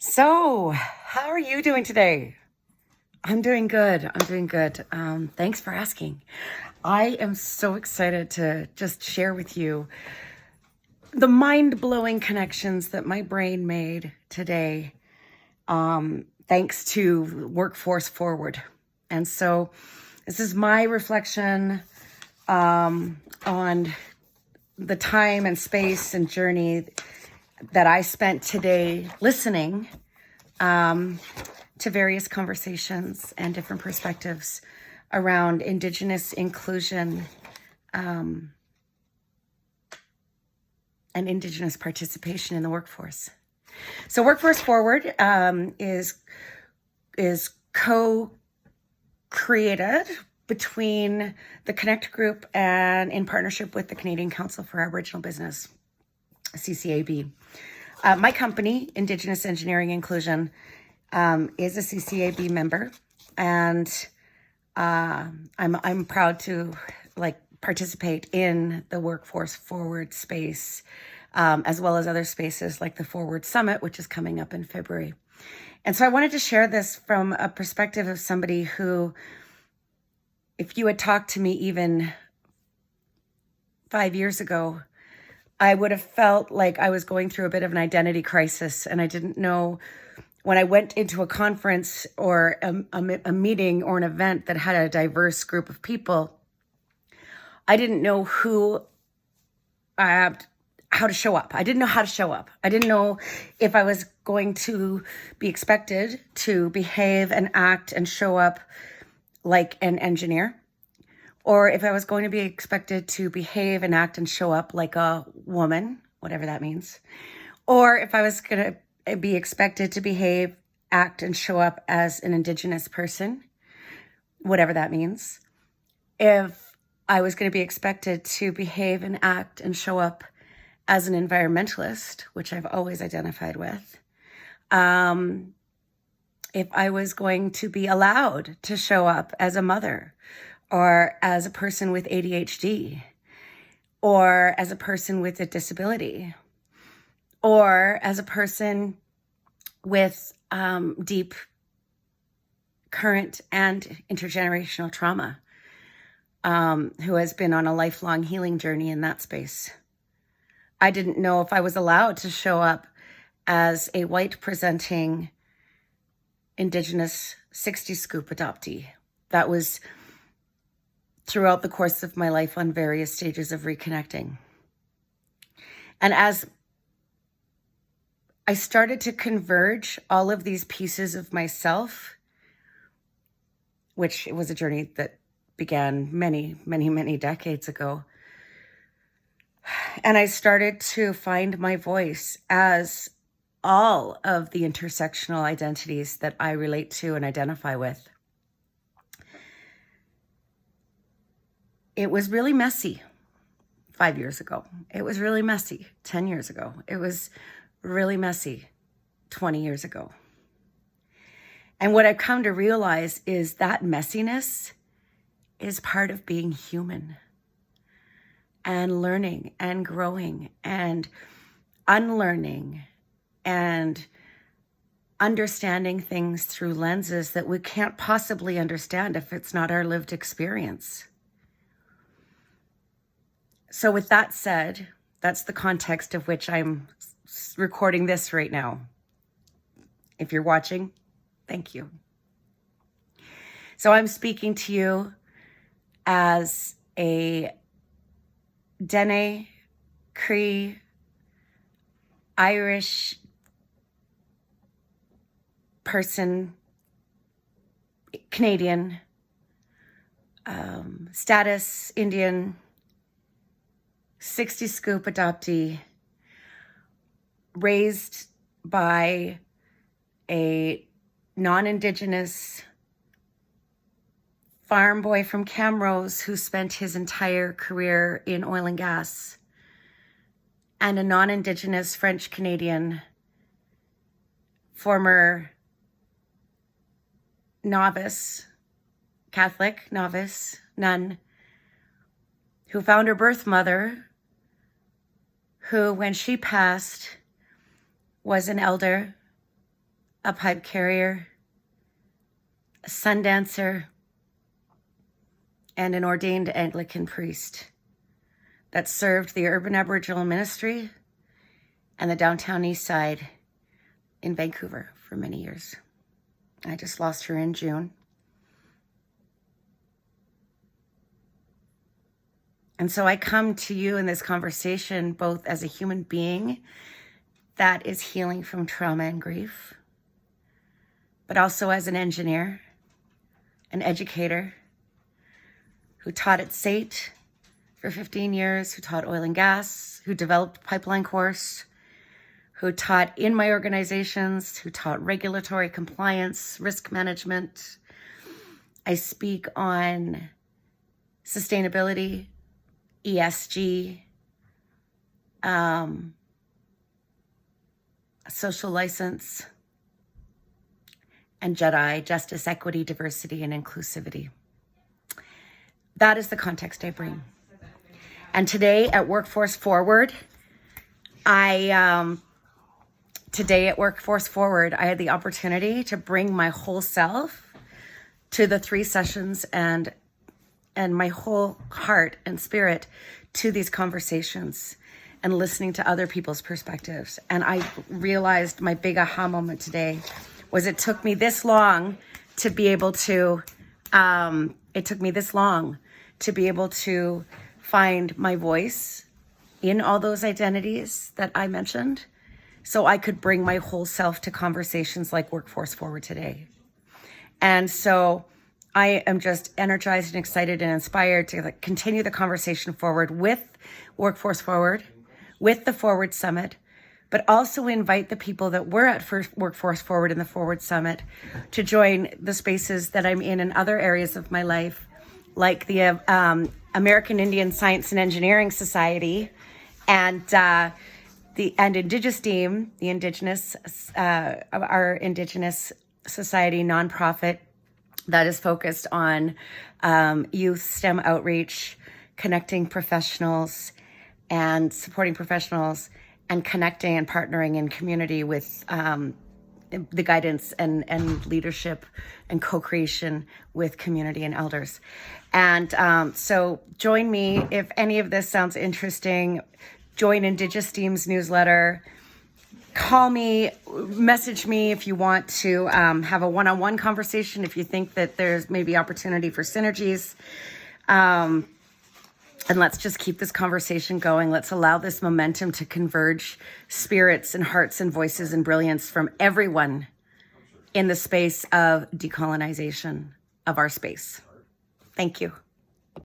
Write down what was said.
So, how are you doing today? I'm doing good. Thanks for asking. I am so excited to just share with you the mind-blowing connections that my brain made today, thanks to Workforce Forward. And so, this is my reflection on the time and space and journey that I spent today listening to various conversations and different perspectives around Indigenous inclusion and Indigenous participation in the workforce. So Workforce Forward is co-created between the Connect Group and in partnership with the Canadian Council for Aboriginal Business, CCAB. My company, Indigenous Engineering Inclusion, is a CCAB member, and I'm proud to participate in the Workforce Forward space, as well as other spaces like the Forward Summit, which is coming up in February. And so I wanted to share this from a perspective of somebody who, if you had talked to me even 5 years ago, I would have felt like I was going through a bit of an identity crisis, and I didn't know. When I went into a conference or a meeting or an event that had a diverse group of people, I didn't know how to show up. I didn't know how to show up. I didn't know if I was going to be expected to behave and act and show up like an engineer, or if I was going to be expected to behave and act and show up like a woman, whatever that means, or if I was going to be expected to behave, act, and show up as an Indigenous person, whatever that means. If I was going to be expected to behave and act and show up as an environmentalist, which I've always identified with. If I was going to be allowed to show up as a mother, or as a person with ADHD, or as a person with a disability, or as a person with deep current and intergenerational trauma, who has been on a lifelong healing journey in that space. I didn't know if I was allowed to show up as a white presenting Indigenous 60 scoop adoptee. That was throughout the course of my life on various stages of reconnecting. And as I started to converge all of these pieces of myself, which it was a journey that began many, many, many decades ago. And I started to find my voice as all of the intersectional identities that I relate to and identify with. It was really messy 5 years ago. It was really messy 10 years ago. It was really messy 20 years ago. And what I've come to realize is that messiness is part of being human and learning and growing and unlearning and understanding things through lenses that we can't possibly understand if it's not our lived experience. So with that said, that's the context of which I'm recording this right now. If you're watching, thank you. So I'm speaking to you as a Dene, Cree, Irish person, Canadian, status Indian, 60 scoop adoptee, raised by a non-Indigenous farm boy from Camrose who spent his entire career in oil and gas, and a non-Indigenous French Canadian, former novice, Catholic novice, nun, who found her birth mother, who, when she passed, was an elder a pipe carrier, a sun dancer, and an ordained Anglican priest that served the urban Aboriginal ministry and the downtown east side in Vancouver for many years. I just lost her in June. And so I come to you in this conversation both as a human being that is healing from trauma and grief, but also as an engineer, an educator who taught at SAIT for 15 years, who taught oil and gas, who developed pipeline course, who taught in my organizations, who taught regulatory compliance, risk management. I speak on sustainability, ESG, social license, and JEDI, justice, equity, diversity, and inclusivity. That is the context I bring. And today at Workforce Forward, I had the opportunity to bring my whole self to the 3 sessions and my whole heart and spirit to these conversations and listening to other people's perspectives. And I realized my big aha moment today was it took me this long to be able to find my voice in all those identities that I mentioned, so I could bring my whole self to conversations like Workforce Forward today. And so I am just energized and excited and inspired to continue the conversation forward with Workforce Forward, with the Forward Summit, but also invite the people that were at Workforce Forward in the Forward Summit to join the spaces that I'm in other areas of my life, like the American Indian Science and Engineering Society and Indigenous Team, the Indigenous, our Indigenous Society nonprofit that is focused on youth STEM outreach, connecting professionals and supporting professionals, and connecting and partnering in community with the guidance and leadership and co-creation with community and elders. And so join me if any of this sounds interesting. Join Indigenous Team's newsletter. Call me, message me if you want to have a one-on-one conversation, if you think that there's maybe opportunity for synergies. And let's just keep this conversation going. Let's allow this momentum to converge spirits and hearts and voices and brilliance from everyone in the space of decolonization of our space. Thank you.